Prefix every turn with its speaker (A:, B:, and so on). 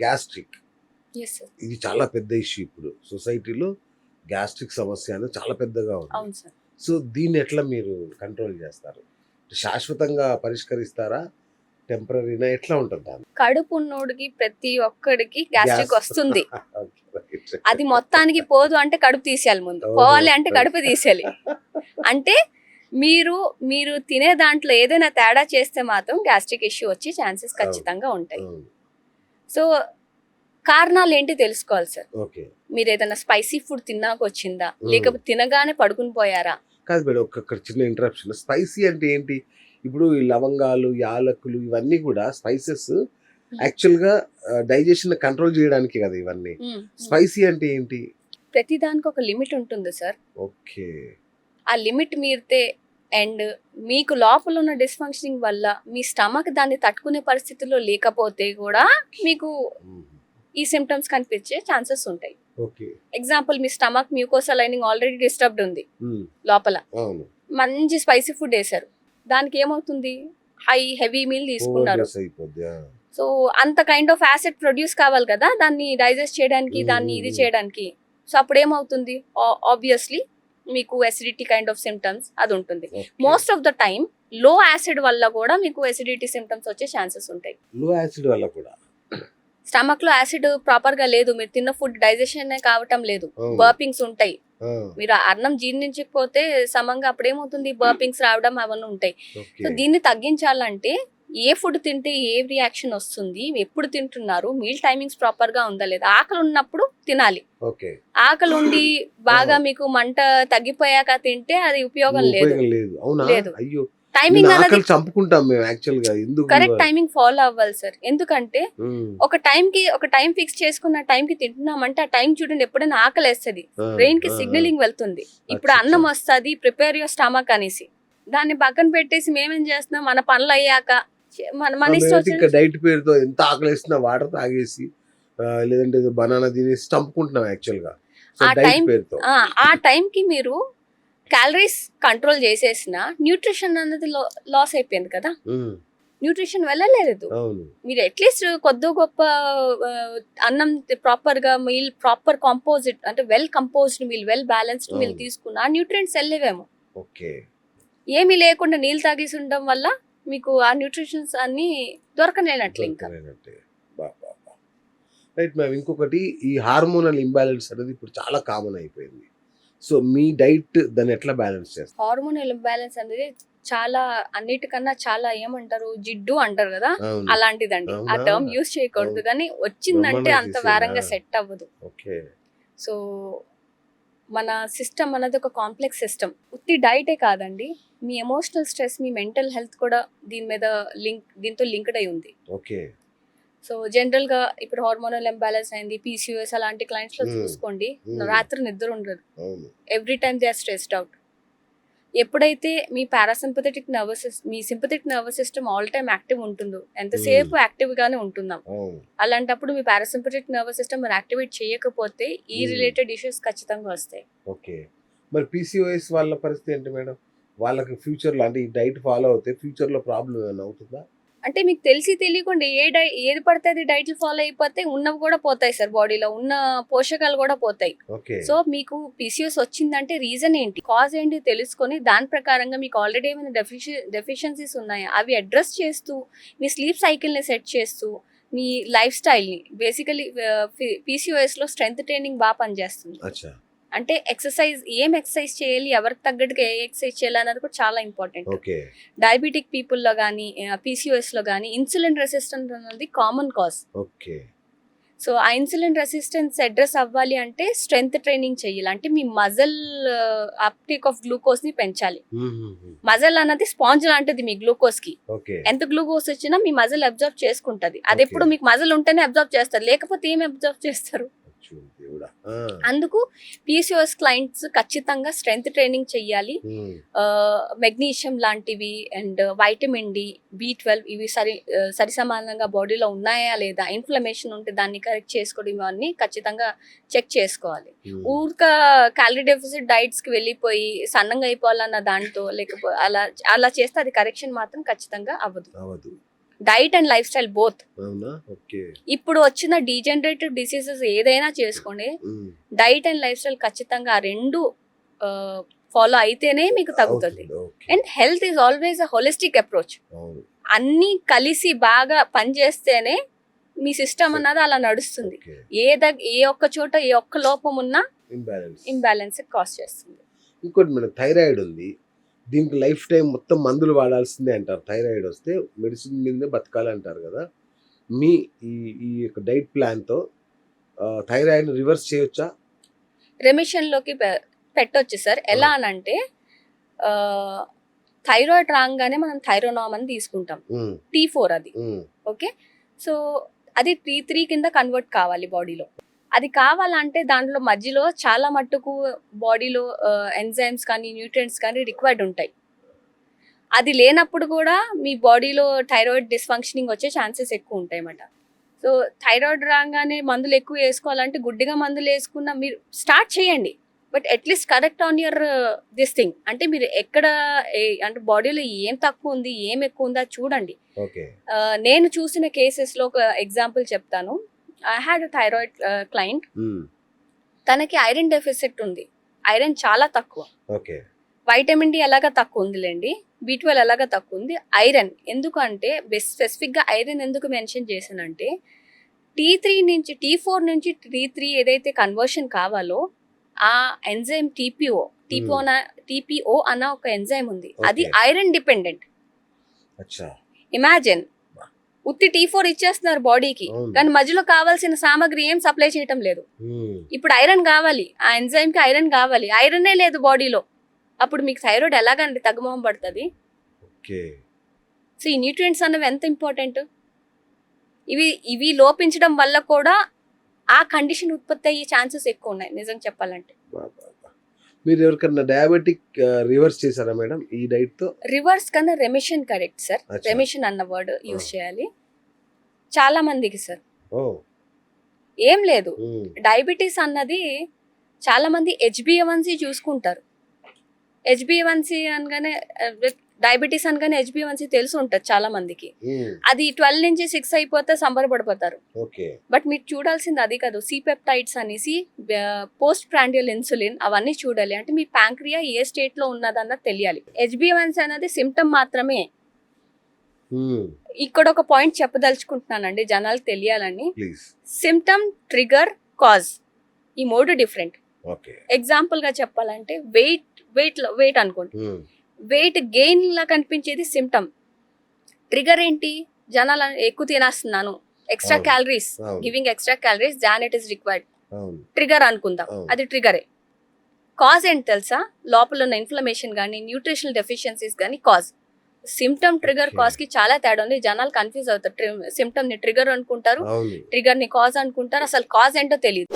A: Gastric
B: yes sir.
A: ఇది చాలా పెద్ద ఇష్యూ ఇప్పుడు సొసైటీలో. గ్యాస్ట్రిక్ సమస్య అనేది చాలా పెద్దగా ఉంది.
B: అవును సార్.
A: సో దీన్ని ఎట్లా మీరు కంట్రోల్ చేస్తారు? శాశ్వతంగా పరిష్కరిస్తారా, టెంపరీనా, ఎట్లా ఉంటుంది దాన్ని?
B: కడుపు ఉన్నోడికి ప్రతి ఒక్కడికి గ్యాస్ట్రిక్
A: Gas.
B: వస్తుంది.
A: Okay, right.
B: అది మొత్తానికి పోదు అంటే కడుపు తీసేయాలి ముందు.
A: Oh,
B: పోవాలి అంటే
A: right.
B: కడుపు తీసేయాలి. అంటే మీరు తినే దాంట్లో ఏదైనా తేడా చేస్తే మాత్రం గ్యాస్ట్రిక్ ఇష్యూ వచ్చే ఛాన్సెస్ ఖచ్చితంగా ఉంటాయి.
A: అవును.
B: సో కారణాలు ఏంటి తెలుసుకోవాలి సార్.
A: ఓకే.
B: మీరు ఏదైనా స్పైసీ ఫుడ్ తిన్నాక వచ్చిందా,
A: Hmm.
B: లేకపోతే తినగానే పడుకుని పోయారా?
A: కాదు మేడం, ఒక్క చిన్న ఇంటరప్షన్. స్పైసీ అంటే ఏంటి? ఇప్పుడు ఈ లవంగాలు, యాలకులు ఇవన్నీ కూడా స్పైసెస్ యాక్చువల్గా డైజెషన్ కంట్రోల్ చేయడానికి కదా ఇవన్నీ. స్పైసీ అంటే ఏంటి?
B: ప్రతి దానికి ఒక లిమిట్ ఉంటుంది సార్.
A: ఓకే.
B: ఆ లిమిట్ మీరితే అండ్ మీకు లోపల ఉన్న డిస్ఫంక్షనింగ్ వల్ల మీ స్టమక్ దాన్ని తట్టుకునే పరిస్థితిలో లేకపోతే కూడా మీకు ఈ సిమ్టమ్స్ కనిపించే ఛాన్సెస్ ఉంటాయి.
A: ఓకే.
B: ఎగ్జాంపుల్, మీ stomach mucosa lining already disturbed ఉంది,
A: మ్మ్.
B: లోపల
A: అవును.
B: మంచి స్పైసీ ఫుడ్ వేశారు, దానికి ఏమవుతుంది, హెవీ మీల్ తీసుకున్నారు.
A: Overdose అయిపోద్ది.
B: సో అంత కైండ్ ఆఫ్ యాసిడ్ ప్రొడ్యూస్ కావాలి కదా దాన్ని డైజెస్ట్ చేయడానికి, దాన్ని ఇది చేయడానికి. సో అప్పుడు ఏమవుతుంది, ఆబ్వియస్లీ మీకు ఎసిడిటీ కైండ్ ఆఫ్ సిమ్టమ్స్ అది ఉంటుంది. మోస్ట్ ఆఫ్ ద టైమ్ లో యాసిడ్ వల్ల కూడా మీకు ఎసిడిటీ సిమ్టమ్స్ వచ్చే ఛాన్సెస్ ఉంటాయి.
A: లో యాసిడ్ వల్ల కూడా
B: స్టమక్ లో యాసిడ్ ప్రాపర్ గా లేదు, మీరు తిన్న ఫుడ్ డైజెషన్ కావటం లేదు,
A: అవును.
B: బర్పింగ్స్ ఉంటాయి.
A: ఆ,
B: మీరు అన్నం జీర్ణించకపోతే సమంగా అప్పుడు ఏమవుతుంది, బర్పింగ్స్ రావడం అవన్నీ ఉంటాయి.
A: ఓకే.
B: సో దీన్ని తగ్గించాలంటే ఏ ఫుడ్ తింటే ఏ రియాక్షన్ వస్తుంది, ఎప్పుడు తింటున్నారు, మీల్ టైమింగ్స్ ప్రాపర్ గా ఉందా లేదా, ఆకలి ఉన్నప్పుడు తినాలి.
A: ఓకే.
B: ఆకలి ఉండి బాగా మీకు మంట తగ్గిపోయాక తింటే అది ఉపయోగం లేదు.
A: ఉపయోగం లేదు. అవునా?
B: లేదు.
A: అయ్యో,
B: టైమింగ్
A: నేను
B: అనేది
A: ఆకలి చంపుకుంటాం మేము యాక్చువల్ గా. ఎందుకు?
B: కరెక్ట్ టైమింగ్ ఫాలో అవ్వాలి సార్. ఎందుకంటే
A: మ్మ్.
B: ఒక టైం ఫిక్స్ చేసుకున్న టైం కి తింటున్నామంటే ఆ టైం చూడండి ఎప్పుడైనా ఆకలి వేస్తుంది,
A: ఆ,
B: బ్రెయిన్ కి
A: ఆ,
B: సిగ్నలింగ్ వెళ్తుంది, ఇప్పుడు
A: అచ్చా,
B: అన్నం వస్తుంది, ప్రిపేర్ యువర్ స్టమక్ అనేసి. దాన్ని పక్కన పెట్టేసి మేమేం చేస్తున్నాం, మన పనులు అయ్యాక మన
A: ఆ,
B: ఇష్టం
A: మేమైతే ఇంకా
B: వచ్చిన
A: డైట్ పేరుతో ఎంత ఆకలి వేసినా వాటర్ తాగేసి లేదంటే బనానా తినేసి చంపుకుంటున్నాం యాక్చువల్ గా. సో
B: ఆ
A: డైట్
B: టైం
A: పేరుతో.
B: ఆ టైం కి మీరు క్యాలరీస్ కంట్రోల్ చేసేసిన న్యూట్రిషన్ అనేది లాస్ అయిపోయింది కదా,
A: మ్మ్.
B: న్యూట్రిషన్ వెళ్ళలేదు.
A: అవును.
B: మీరు అట్లీస్ట్ కొద్ది గొప్ప ఆ, అన్నం ప్రాపర్ గా మీల్, ప్రాపర్ కాంపోజిట్ అంటే well composed meal, well balanced meal
A: అవును.
B: తీసుకున్న న్యూట్రియంట్స్ వెళ్ళేవేమో.
A: ఓకే.
B: ఏమీ లేకుండా నీళ్ళు తాగేసి ఉండడం వల్ల మీకు ఆ న్యూట్రిషన్స్ అన్ని దొరకలేనట్లు ఇంకా.
A: Right ma'am. ఇంకొకటి, ఈ హార్మోనల్ ఇంబ్యాలెన్స్ అనేది ఇప్పుడు చాలా కామన్ అయిపోయింది. సో మీ డైట్ దాన్ని ఎట్లా బ్యాలెన్స్ చేస్తారు?
B: హార్మోనల్ ఇంబ్యాలెన్స్ అనేది చాలా అన్నిటికన్నా చాలా ఏమంటారు, జిడ్డు అంటారు కదా,
A: అవును.
B: అలాంటిదండి. ఆ
A: అవునా?
B: టర్మ్ యూజ్ చేయకూడదు,
A: అవును.
B: కానీ వచ్చిందంటే
A: బ్రహ్మాండంగా
B: అంత
A: తీసేనా?
B: వారంగా సెట్ అవ్వదు.
A: ఓకే.
B: సో మన సిస్టమ్ అనేది ఒక కాంప్లెక్స్ సిస్టమ్. ఉత్తి డైటే కాదండి, మీ ఎమోషనల్ స్ట్రెస్, మీ మెంటల్ హెల్త్ కూడా దీంతో లింక్డ్ అయి ఉంది.
A: ఓకే.
B: సో జనరల్ గా ఇప్పుడు హార్మోనల్ ఇంబ్యాలెన్స్ అయింది, పీసీఓఎస్ అలాంటి క్లయింట్స్ లో
A: మ్మ్.
B: చూసుకోండి,
A: మ్మ్.
B: రాత్రి నిద్ర ఉండదు,
A: అవును.
B: Every time they are stressed out. ఎప్పుడైతే మీ మీ sympathetic nervous system all time active ఉంటుందో, ఎంతసేపు యాక్టివ్ గానే ఉంటున్నాం,
A: అవును.
B: అలాంటప్పుడు మీ పారాసింపథెటిక్ నర్వస్ సిస్టమ్ యాక్టివేట్ చేయకపోతే ఈ రిలేటెడ్ ఇష్యూస్ ఖచ్చితంగా వస్తాయి.
A: ఓకే. మరి పీసీఓఎస్ వాళ్ళ పరిస్థితి ఏంటి మేడం? వాళ్ళకి ఫ్యూచర్ లో అంటే ఈ డైట్ ఫాలో అవుతే ఫ్యూచర్ లో ప్రాబ్లం ఏమైనా అవుతుందా?
B: అంటే మీకు తెలియకుండా ఏది పడితే అది డైట్లు ఫాలో అయిపోతే ఉన్నవి కూడా పోతాయి సార్, బాడీలో ఉన్న పోషకాలు కూడా పోతాయి.
A: ఓకే.
B: సో మీకు పీసీఓఎస్ వచ్చిందంటే రీజన్ ఏంటి, కాజ్ ఏంటి తెలుసుకొని దాని ప్రకారంగా మీకు ఆల్రెడీ ఏమైనా డెఫిషియన్సీస్ ఉన్నాయా అవి అడ్రస్ చేస్తూ, మీ స్లీప్ సైకిల్ని సెట్ చేస్తూ, మీ లైఫ్ స్టైల్ని, బేసికలీ పీసీఓఎస్ లో స్ట్రెంత్ ట్రైనింగ్ బాగా పనిచేస్తుంది.
A: అచ్చా.
B: అంటే ఏం ఎక్సర్సైజ్ చేయాలి, ఎవరికి తగ్గట్టుగా ఏ ఎక్సర్సైజ్ చేయాలి అనేది కూడా చాలా ఇంపార్టెంట్.
A: ఓకే.
B: డయాబెటిక్ పీపుల్లో కానీ, పీసీఓఎస్ లో కానీ ఇన్సులిన్ రెసిస్టెన్స్ అనేది కామన్ కాజ్.
A: ఓకే.
B: సో ఆ ఇన్సులిన్ రెసిస్టెన్స్ అడ్రస్ అవ్వాలి అంటే స్ట్రెంత్ ట్రైనింగ్ చేయాలి, అంటే మీ మజల్ అప్టేక్ ఆఫ్ గ్లూకోజ్ ని పెంచాలి. మజల్ అన్నది స్పాంజ్ లాంటిది మీ గ్లూకోజ్ కి.
A: ఓకే.
B: ఎంత గ్లూకోజ్ వచ్చినా మీ మజల్ అబ్జర్వ్ చేసుకుంటది, అది ఎప్పుడు మీకు మజల్ ఉంటేనే అబ్జర్వ్ చేస్తారు, లేకపోతే ఏమి అబ్జర్వ్ చేస్తారు. అందుకు పీసీఓఎస్ క్లయింట్స్ ఖచ్చితంగా స్ట్రెంత్ ట్రైనింగ్ చెయ్యాలి. మెగ్నీషియం లాంటివి అండ్ వైటమిన్ డి, B12 ఇవి సరి సమానంగా బాడీలో ఉన్నాయా లేదా, ఇన్ఫ్లమేషన్ ఉంటే దాన్ని కరెక్ట్ చేసుకోవడం, ఇవన్నీ ఖచ్చితంగా చెక్ చేసుకోవాలి. ఊరిక క్యాలరీ డెఫిసిట్ డైట్స్ కి వెళ్ళిపోయి సన్నంగా అయిపోవాలన్న దాంతో లేకపోతే అలా చేస్తే అది కరెక్షన్ మాత్రం ఖచ్చితంగా అవ్వదు. Diet and life style both.
A: అవునా? ఓకే.
B: ఇప్పుడు వచ్చిన డీజనరేటివ్ డిసీజెస్ ఏదైనా చేసుకోండి, డైట్ అండ్ లైఫ్ స్టైల్ ఖచ్చితంగా ఆ రెండు ఫాలో అయితేనే మీకు తగ్గుతుంది. And health is always a holistic approach. అన్ని కలిసి బాగా పనిచేస్తేనే మీ సిస్టమ్ అన్నది అలా నడుస్తుంది. ఏ ఒక్క చోట ఏ ఒక్క లోపం ఉన్నా ఇంబ్యాలెన్స్ కాజ్ చేస్తుంది.
A: ఇంకోటి మేడం, థైరాయిడ్ ఉంది, దీనికి లైఫ్ టైం మొత్తం మందులు వాడాల్సిందే అంటారు. థైరాయిడ్ వస్తే మెడిసిన్ మీదనే బతకాలి అంటారు కదా. మీ ఈ యొక్క డైట్ ప్లాన్తో థైరాయిడ్ రివర్స్ చేయొచ్చా?
B: రెమిషన్ లోకి పెట్టొచ్చు సార్. ఎలా అనంటే థైరాయిడ్ రాగానే మనం థైరోనామ్ అని తీసుకుంటాం, T4 అది. ఓకే, సో అది T3 కింద కన్వర్ట్ కావాలి బాడీలో. అది కావాలంటే దాంట్లో మధ్యలో చాలా మట్టుకు బాడీలో ఎంజైమ్స్ కానీ న్యూట్రియంట్స్ కానీ రిక్వైర్డ్ ఉంటాయి. అది లేనప్పుడు కూడా మీ బాడీలో థైరాయిడ్ డిస్ఫంక్షనింగ్ వచ్చే ఛాన్సెస్ ఎక్కువ ఉంటాయి అన్నమాట. సో థైరాయిడ్ రాగానే మందులు ఎక్కువ వేసుకోవాలంటే గుడ్డిగా మందులు వేసుకున్న మీరు స్టార్ట్ చేయండి, but at least correct on your this thing. అంటే మీరు ఎక్కడ అంటే బాడీలో ఏం తక్కువ ఉంది ఏం ఎక్కువ ఉందా చూడండి. నేను చూసిన కేసెస్లో ఒక ఎగ్జాంపుల్ చెప్తాను. ఐ హ్యాడ్ థైరాయిడ్ క్లయింట్, తనకి ఐరన్ డెఫిసిట్ ఉంది, ఐరన్ చాలా తక్కువ. వైటమిన్ డి ఎలాగా తక్కువ ఉందిలేండి, B12 ఎలాగా తక్కువ ఉంది. ఐరన్ ఎందుకు అంటే స్పెసిఫిక్గా ఐరన్ ఎందుకు మెన్షన్ చేశానంటే T4 నుంచి T3 ఏదైతే కన్వర్షన్ కావాలో ఆ ఎంజైమ్ TPO అన్న ఒక ఎంజైమ్ ఉంది, అది ఐరన్ డిపెండెంట్. ఇమాజిన్ ఉత్తి T4 ఇచ్చేస్తున్నారు బాడీకి, కానీ మధ్యలో కావాల్సిన సామాగ్రి ఏం సప్లై చేయటం లేదు. ఇప్పుడు ఐరన్ కావాలి, ఆ ఎంజైమ్ కి ఐరన్ కావాలి, ఐరనే లేదు బాడీలో. అప్పుడు మీకు థైరాయిడ్ ఎలాగండి తగ్గుమోహం పడుతుంది? సో ఈ న్యూట్రియంట్స్ అన్నవి ఎంత ఇంపార్టెంట్. ఇవి లోపించడం వల్ల కూడా ఆ కండిషన్ ఉత్పత్తి అయ్యే ఛాన్సెస్ ఎక్కువ ఉన్నాయి నిజం చెప్పాలంటే.
A: మీరు ఎవరికన్నా డయాబెటిక్ రివర్స్ చేశారా మేడం ఈ డైట్ తో?
B: రివర్స్ కన్నా రెమిషన్ కరెక్ట్ సార్. రెమిషన్ అన్న వర్డ్ యూజ్ చేయాలి చాలా మందికి సార్. ఏం లేదు, డయాబెటీస్ అన్నది చాలా మంది HbA1c చూసుకుంటారు. HbA1c అనగానే డయాబెటీస్ అనగానే HbA1c తెలిసి ఉంటుంది చాలా మందికి. అది 12 నుంచి 6 అయిపోతే సంబరపడిపోతారు. బట్ మీరు చూడాల్సింది అది కాదు. C-పెప్టైడ్స్ అనేసి పోస్ట్ ప్రాండియల్ ఇన్సులిన్ అవన్నీ చూడాలి. అంటే మీ ప్యాంక్రియా ఏ స్టేట్ లో ఉన్నదన్నది తెలియాలి. HbA1c అనేది సిమ్టమ్ మాత్రమే. ఇక్కడ ఒక పాయింట్ చెప్పదలుచుకుంటున్నానండి జనాలకు తెలియాలని. సిమ్టమ్, ట్రిగర్, కాజ్ ఈ మూడు డిఫరెంట్. ఎగ్జాంపుల్ గా చెప్పాలంటే వెయిట్ అనుకోండి, వెయిట్ గెయిన్ లా కనిపించేది సిమ్టమ్. ట్రిగర్ ఏంటి? జనాలు ఎక్కువ తినేస్తున్నాను, extra calories, giving extra calories than it is required, trigger అనుకుందాం, అది ట్రిగరే. కాజ్ ఏంటి తెలుసా? లోపల ఉన్న ఇన్ఫ్లమేషన్ కానీ న్యూట్రిషనల్ డెఫిషియన్సీస్ కానీ కాజ్. సిమ్టమ్, ట్రిగర్, కాజ్ కి చాలా తేడా ఉంది. జనాలు కన్ఫ్యూజ్ అవుతారు. సిమ్టమ్ ని ట్రిగర్ అనుకుంటారు, ట్రిగర్ ని కాజ్ అనుకుంటారు, అసలు కాజ్ ఏంటో తెలియదు.